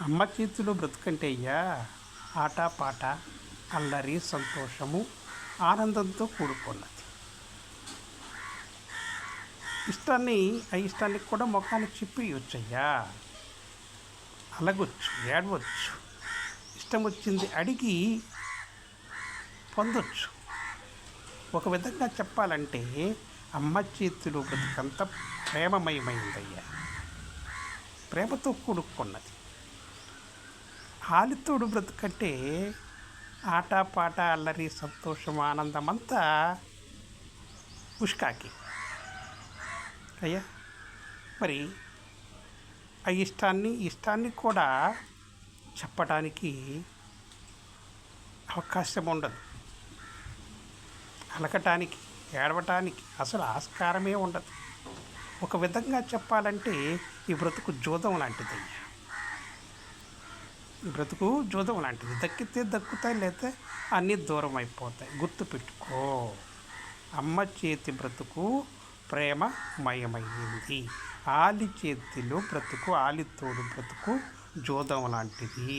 అమ్మ చేతిలో బ్రతుకంటే అయ్యా ఆట పాట అల్లరి సంతోషము ఆనందంతో కూడుకున్నది. ఇష్టాన్ని అయిష్టానికి కూడా ముఖానికి చెప్పేయొచ్చయ్యా. అలగొచ్చు, ఏడవచ్చు, ఇష్టం వచ్చింది అడిగి పొందొచ్చు. ఒక విధంగా చెప్పాలంటే అమ్మ చేతిలో బ్రతుకంతా ప్రేమమయమైందయ్యా, ప్రేమతో కూడుకున్నది. ఆలితోడు బ్రతుకంటే ఆట పాట అల్లరి సంతోషం ఆనందం అంతా ఉష్కాకి అయ్యా. మరి ఆ ఇష్టాన్ని కూడా చెప్పడానికి అవకాశం ఉండదు. అలకటానికి ఏడవటానికి అసలు ఆస్కారమే ఉండదు. ఒక విధంగా చెప్పాలంటే ఈ బ్రతుకు జూదం లాంటిదయ్యా. బ్రతుకు జూదం లాంటిది. దక్కితే దక్కుతాయి, లేకపోతే అన్నీ దూరం అయిపోతాయి. గుర్తుపెట్టుకో, అమ్మ చేతి బ్రతుకు ప్రేమమయమైంది. ఆలి చేతిలో బ్రతుకు, ఆలితోడు బ్రతుకు జూదం లాంటిది.